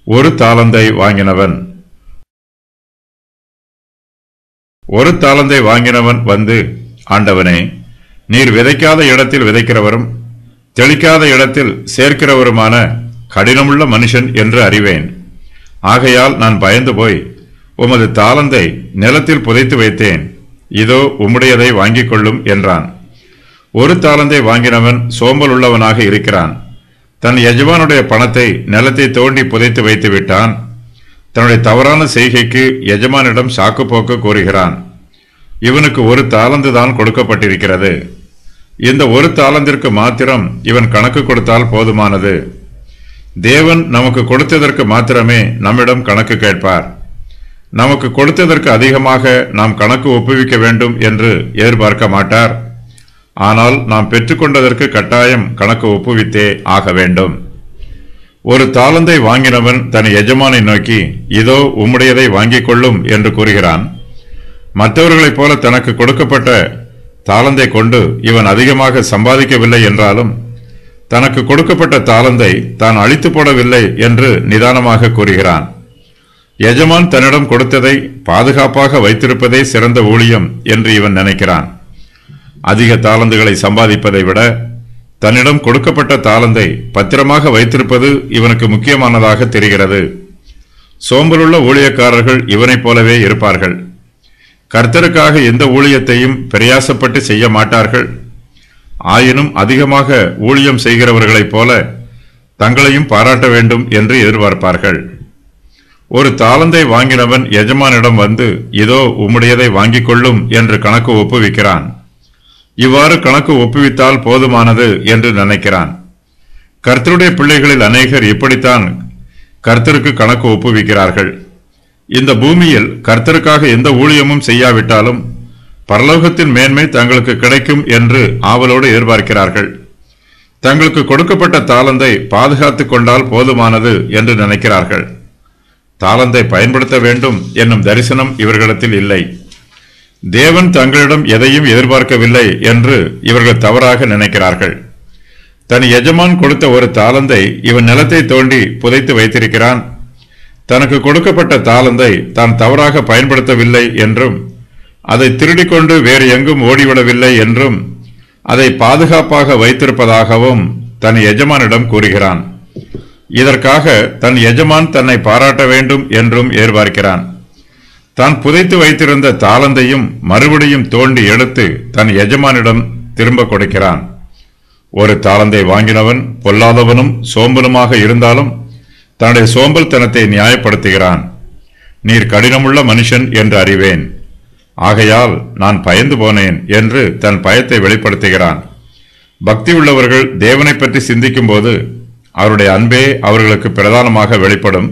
ஒரு தாலந்தை வாங்கினவன். ஒரு தாலந்தை வாங்கினவன் வந்து, ஆண்டவனே, நீர் விதைக்காத இடத்தில் விதைக்கிறவரும் தெளிக்காத இடத்தில் சேர்க்கிறவருமான கடினமுள்ள மனுஷன் என்று அறிவேன். ஆகையால் நான் பயந்து போய் உமது தாலந்தை நிலத்தில் புதைத்து வைத்தேன். இதோ உம்முடையதை வாங்கிக் கொள்ளும் என்றான். ஒரு தாலந்தை வாங்கினவன் சோம்பல் உள்ளவனாக இருக்கிறான். தன் எஜமானுடைய பணத்தை நிலத்தை தோண்டி புதைத்து வைத்து விட்டான். தன்னுடைய தவறான செய்கைக்கு எஜமானிடம் சாக்கு போக்கு கூறுகிறான். இவனுக்கு ஒரு தாலந்து தான் கொடுக்கப்பட்டிருக்கிறது. இந்த ஒரு தாலந்திற்கு மாத்திரம் இவன் கணக்கு கொடுத்தால் போதுமானது. தேவன் நமக்கு கொடுத்ததற்கு மாத்திரமே நம்மிடம் கணக்கு கேட்பார். நமக்கு கொடுத்ததற்கு அதிகமாக நாம் கணக்கு ஒப்புவிக்க வேண்டும் என்று எதிர்பார்க்க மாட்டார். ஆனால் நாம் பெற்றுக்கொண்டதற்கு கட்டாயம் கணக்கு ஒப்புவித்தே ஆக வேண்டும். ஒரு தாலந்தை வாங்கினவன் தன் எஜமானை நோக்கி, இதோ உம்முடையதை வாங்கிக் கொள்ளும் என்று கூறுகிறான். மற்றவர்களைப் போல தனக்கு கொடுக்கப்பட்ட தாலந்தை கொண்டு இவன் அதிகமாக சம்பாதிக்கவில்லை என்றாலும் தனக்கு கொடுக்கப்பட்ட தாலந்தை தான் அழித்து போடவில்லை என்று நிதானமாக கூறுகிறான். எஜமான் தன்னிடம் கொடுத்ததை பாதுகாப்பாக வைத்திருப்பதே சிறந்த ஊழியம் என்று இவன் நினைக்கிறான். அதிக தாலந்துகளை சம்பாதிப்பதை விட தன்னிடம் கொடுக்கப்பட்ட தாலந்தை பத்திரமாக வைத்திருப்பது இவனுக்கு முக்கியமானதாக தெரிகிறது. சோம்பலுள்ள ஊழியக்காரர்கள் இவனைப் போலவே இருப்பார்கள். கர்த்தருக்காக எந்த ஊழியத்தையும் பிரயாசப்பட்டு செய்ய மாட்டார்கள். ஆயினும் அதிகமாக ஊழியம் செய்கிறவர்களைப் போல தங்களையும் பாராட்ட வேண்டும் என்று எதிர்பார்ப்பார்கள். ஒரு தாலந்தை வாங்கினவன் எஜமானிடம் வந்து, இதோ உம்முடையதை வாங்கிக் கொள்ளும் என்று கணக்கு ஒப்புவிக்கிறான். இவ்வாறு கணக்கு ஒப்புவித்தால் போதுமானது என்று நினைக்கிறான். கர்த்தருடைய பிள்ளைகளில் அநேகர் இப்படித்தான் கர்த்தருக்கு கணக்கு ஒப்புவிக்கிறார்கள். இந்த பூமியில் கர்த்தருக்காக எந்த ஊழியமும் செய்யாவிட்டாலும் பரலோகத்தின் மேன்மை தங்களுக்கு கிடைக்கும் என்று ஆவலோடு எதிர்பார்க்கிறார்கள். தங்களுக்கு கொடுக்கப்பட்ட தாலந்தை பாதுகாத்துக் கொண்டால் போதுமானது என்று நினைக்கிறார்கள். தாலந்தை பயன்படுத்த வேண்டும் என்னும் தரிசனம் இவர்களிடத்தில் இல்லை. தேவன் தங்களிடம் எதையும் எதிர்பார்க்கவில்லை என்று இவர்கள் தவறாக நினைக்கிறார்கள். தன் எஜமான் கொடுத்த ஒரு தாலந்தை இவன் நிலத்தை தோண்டி புதைத்து வைத்திருக்கிறான். தனக்கு கொடுக்கப்பட்ட தாலந்தை தான் தவறாக பயன்படுத்தவில்லை என்றும் அதை திருடிக்கொண்டு வேறு எங்கும் ஓடிவிடவில்லை என்றும் அதை பாதுகாப்பாக வைத்திருப்பதாகவும் தன் எஜமானிடம் கூறுகிறான். இதற்காக தன் எஜமான் தன்னை பாராட்ட வேண்டும் என்றும் எதிர்பார்க்கிறான். தான் புதைத்து வைத்திருந்த தாலந்தையும் மறுபடியும் தோண்டி எடுத்து தன் எஜமானிடம் திரும்ப கொடுக்கிறான். ஒரு தாலந்தை வாங்கினவன் பொல்லாதவனும் சோம்பலுமாக இருந்தாலும் தன்னுடைய சோம்பல் தனத்தை நியாயப்படுத்துகிறான். நீர் கடினமுள்ள மனுஷன் என்று அறிவேன். ஆகையால் நான் பயந்து போனேன் என்று தன் பயத்தை வெளிப்படுத்துகிறான். பக்தி உள்ளவர்கள் தேவனை பற்றி சிந்திக்கும் போது அவருடைய அன்பே அவர்களுக்கு பிரதானமாக வெளிப்படும்.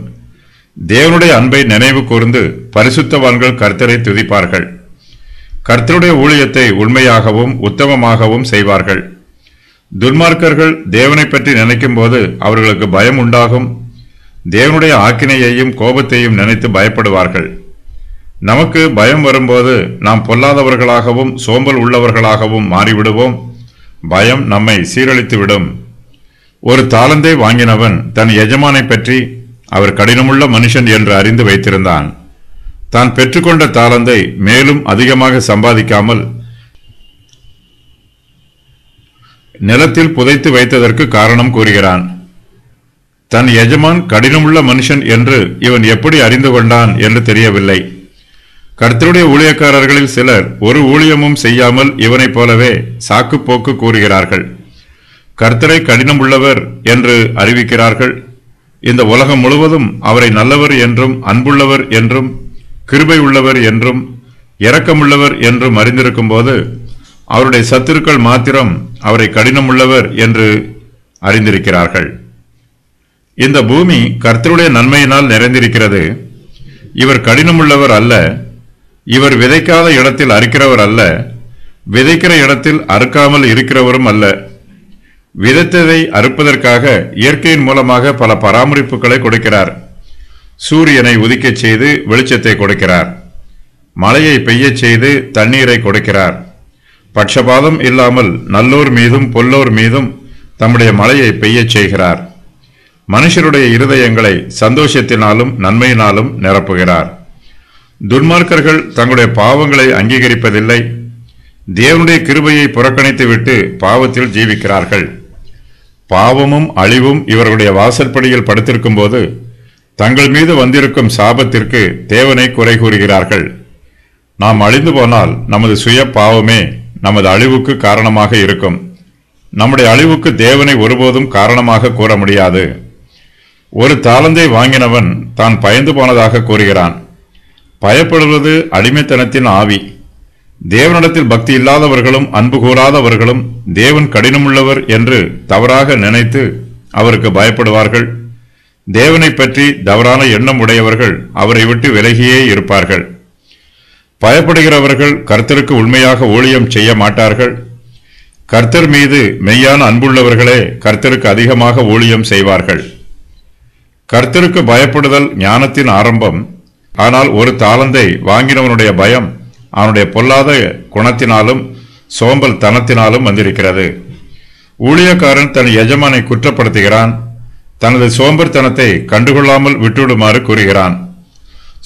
தேவனுடைய அன்பை நினைவு கூர்ந்து பரிசுத்தவான்கள் கர்த்தரை துதிப்பார்கள். கர்த்தருடைய ஊழியத்தை உண்மையாகவும் உத்தமமாகவும் செய்வார்கள். துன்மார்க்கர்கள் தேவனை பற்றி நினைக்கும் போது அவர்களுக்கு பயம் உண்டாகும். தேவனுடைய ஆக்கினையையும் கோபத்தையும் நினைத்து பயப்படுவார்கள். நமக்கு பயம் வரும்போது நாம் பொல்லாதவர்களாகவும் சோம்பல் உள்ளவர்களாகவும் மாறிவிடுவோம். பயம் நம்மை சீரழித்துவிடும். ஒரு தாலந்தை வாங்கினவன் தன் எஜமானை பற்றி அவர் கடினமுள்ள மனுஷன் என்று அறிந்து வைத்திருந்தான். தான் பெற்றுக்கொண்ட தாலந்தை மேலும் அதிகமாக சம்பாதிக்காமல் நிலத்தில் புதைத்து வைத்ததற்கு காரணம் கூறுகிறான். தன் எஜமான் கடினமுள்ள மனுஷன் என்று இவன் எப்படி அறிந்து கொண்டான் என்று தெரியவில்லை. கர்த்தருடைய ஊழியக்காரர்களில் சிலர் ஒரு ஊழியமும் செய்யாமல் இவனைப் போலவே சாக்கு போக்கு கூறுகிறார்கள். கர்த்தரை கடினம் உள்ளவர் என்று அறிவிக்கிறார்கள். இந்த உலகம் முழுவதும் அவரை நல்லவர் என்றும் அன்புள்ளவர் என்றும் கிருபை உள்ளவர் என்றும் இரக்கமுள்ளவர் என்றும் அறிந்திருக்கும் போது அவருடைய சத்துருக்கள் மாத்திரம் அவரை கடினமுள்ளவர் என்று அறிந்திருக்கிறார்கள். இந்த பூமி கர்த்தருடைய நன்மையினால் நிறைந்திருக்கிறது. இவர் கடினமுள்ளவர் அல்ல. இவர் விதைக்காத இடத்தில் அறுக்கிறவர் அல்ல. விதைக்கிற இடத்தில் அறுக்காமல் இருக்கிறவரும் அல்ல. விதைத்ததை அறுப்பதற்காக இயற்கையின் மூலமாக பல பராமரிப்புகளை கொடுக்கிறார். சூரியனை உதிக்கச் செய்து வெளிச்சத்தை கொடுக்கிறார். மழையை பெய்யச் செய்து தண்ணீரை கொடுக்கிறார். பட்சபாதம் இல்லாமல் நல்லோர் மீதும் பொல்லோர் மீதும் தம்முடைய மழையை பெய்யச் செய்கிறார். மனுஷருடைய இருதயங்களை சந்தோஷத்தினாலும் நன்மையினாலும் நிரப்புகிறார். துன்மார்க்கர்கள் தங்களுடைய பாவங்களை அங்கீகரிப்பதில்லை. தேவனுடைய கிருபையை புறக்கணித்துவிட்டு பாவத்தில் ஜீவிக்கிறார்கள். பாவமும் அழிவும் இவர்களுடைய வாசற்படியில் படுத்திருக்கும் போது தங்கள் மீது வந்திருக்கும் சாபத்திற்கு தேவனை குறை கூறுகிறார்கள். நாம் அழிந்து போனால் நமது சுய பாவமே நமது அழிவுக்கு காரணமாக இருக்கும். நம்முடைய அழிவுக்கு தேவனை ஒருபோதும் காரணமாக கூற முடியாது. ஒரு தாளந்தை வாங்கினவன் தான் பயந்து போனதாக கூறுகிறான். பயப்படுவது அடிமைத்தனத்தின் ஆவி. தேவனிடத்தில் பக்தி இல்லாதவர்களும் அன்பு கூறாதவர்களும் தேவன் கடினமுள்ளவர் என்று தவறாக நினைத்து அவருக்கு பயப்படுவார்கள். தேவனை பற்றி தவறான எண்ணம் உடையவர்கள் அவரை விட்டு விலகியே இருப்பார்கள். பயப்படுகிறவர்கள் கர்த்தருக்கு உண்மையாக ஊழியம் செய்ய மாட்டார்கள். கர்த்தர் மீது மெய்யான அன்புள்ளவர்களே கர்த்தருக்கு அதிகமாக ஊழியம் செய்வார்கள். கர்த்தருக்கு பயப்படுதல் ஞானத்தின் ஆரம்பம். ஆனால் ஒரு தாளந்தை வாங்கினவனுடைய பயம் அவனுடைய பொல்லாத குணத்தினாலும் சோம்பல் தனத்தினாலும் வந்திருக்கிறது. ஊழியக்காரன் தன் எஜமானை குற்றப்படுத்துகிறான். தனது சோம்பர்தனத்தை கண்டுகொள்ளாமல் விட்டுவிடுமாறு கூறுகிறான்.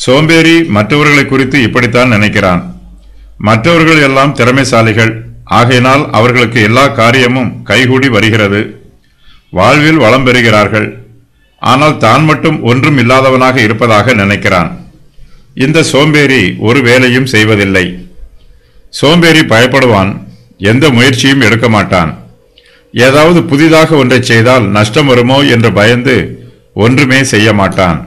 சோம்பேறி மற்றவர்களை குறித்து இப்படித்தான் நினைக்கிறான். மற்றவர்கள் எல்லாம் திறமைசாலிகள், ஆகையினால் அவர்களுக்கு எல்லா காரியமும் கைகூடி வருகிறது. வாழ்வில் வளம் பெறுகிறார்கள். ஆனால் தான் மட்டும் ஒன்றும் இல்லாதவனாக இருப்பதாக நினைக்கிறான். இந்த சோம்பேறி ஒரு வேலையும் செய்வதில்லை. சோம்பேறி பயப்படுவான், எந்த முயற்சியும் எடுக்க மாட்டான். ஏதாவது புதிதாக ஒன்றை செய்தால் நஷ்டம் வருமோ என்று பயந்து ஒன்றுமே செய்ய மாட்டான்.